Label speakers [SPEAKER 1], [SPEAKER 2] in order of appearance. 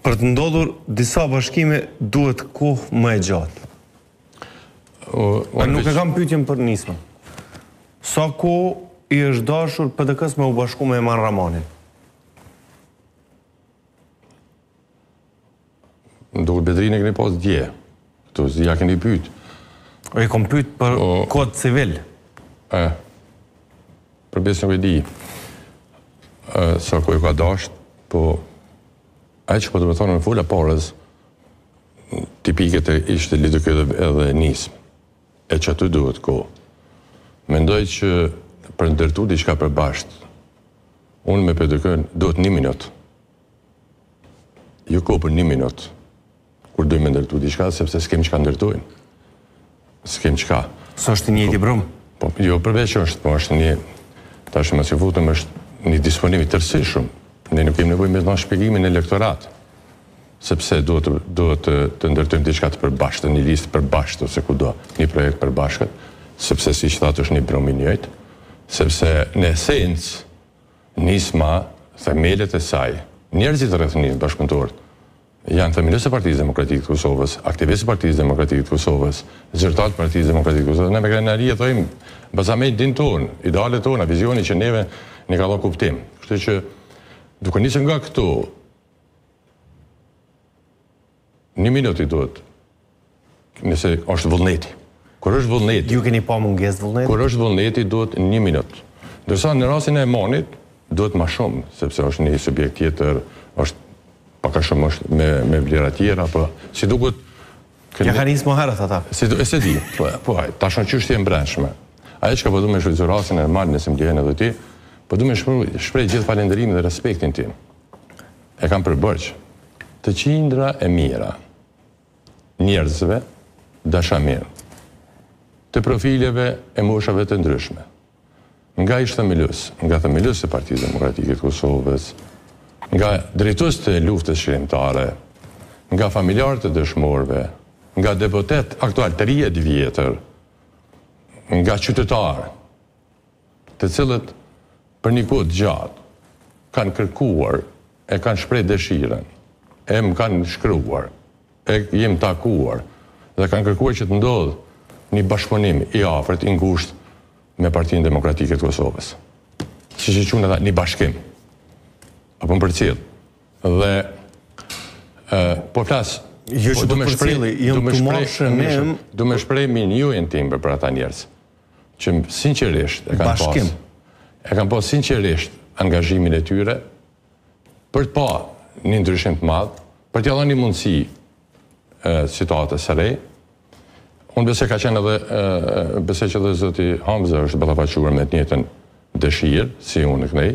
[SPEAKER 1] Për të ndodhur disa bashkime duhet kohë më e gjatë. Nuk e kam pyetjen për nismën. Sa kohë i është dashur PDK-s me u bashku me Eman Ramanin?
[SPEAKER 2] Duke Bedrinë e keni pas dje. Këtu ja keni pyet.
[SPEAKER 1] E kom pyet për kod civil.
[SPEAKER 2] Për besë nuk e di. Sa kohë ka dasht, po ai që po të më thonë në fulla parës, tipiket e ishte lidhur kjo edhe nismë. E që aty duhet kohë. Mendoj që për ndërtu diçka përbashkët, unë me PDK-n duhet 1 minutë. Jo kohë për 1 minutë, kur dojmë ndërtu diçka, sepse s'kem çka ndërtojnë. S'kem çka.
[SPEAKER 1] Së është një i brumë?
[SPEAKER 2] Po, jo përveç është, po është një, tash më si futëm është një disponimi tërësishëm. Ne nuk kemi nevojë me dhënë shpjegimin e elektorat, sepse duhet të ndërtojmë diçka të përbashkët, një listë përbashkët ose kudo, një projekt përbashkët, sepse siç thatë është një brumë i njëjtë, sepse në esencë nisma, themelet e saj, njerëzit rreth nismës bashkëpunëtorët, janë themelës e Partisë Demokratike të Kosovës, aktivistë e Partisë Demokratike të Kosovës, zyrtarët e Partisë Demokratike të Kosovës. Ne me krenarie thojmë bazament din tonë, idealet tona, vizioni që neve ne ka dhënë kuptim. Kështu që duke nisur nga këtu, 1 minutë i duhet, nëse është vullneti. Kur është vullneti...
[SPEAKER 1] Ju keni pa mungesë vullneti?
[SPEAKER 2] Kur është vullneti, duhet 1 minutë. Ndërsa në rastin e Emanit, duhet ma shumë, sepse është një subjekt tjetër, është paka shumë është me vlera tjera, po si duket...
[SPEAKER 1] Ja ka nisë më herët ata?
[SPEAKER 2] E se di, po tash në çështje e mbrëmshme. Ajo që ka po du me shfrytëzuar rastin e Emanit, nëse më lejon edhe ti, po du me shpreh gjithë falënderimin dhe respektin tim. E kam përbërç të qindra e mira, njerëzve dashamirë, të profileve e moshave të ndryshme, nga ish themelës, nga themelës e Partisë Demokratike të Kosovës, nga drejtues të luftës shërimtare, nga familjarët e dëshmorëve, nga deputet aktual të 30 vjetër, nga qytetarë, të cilët për një kohë gjatë kanë kërkuar, e kanë shpreh dëshiren, e më kanë shkruar, e jem takuar, dhe kanë kërkuar që të ndodhë një bashkëpunim i afërt, i ngushtë me Partinë Demokratike të Kosovës. Që që qunë edhe një bashkim, apo më përcjell. Dhe, po flasë, du me shprej minjujën tim për ata njerëz, që sinqerisht e kanë pas sinqerisht angazhimin e tyre për të pa një ndryshim të madh, për t'ja dhënë një mundësi situatës së re. Unë besoj ka qenë edhe, besoj që edhe zoti Hamza është ballafaquar me të njëjtën dëshirë, si unë kënej,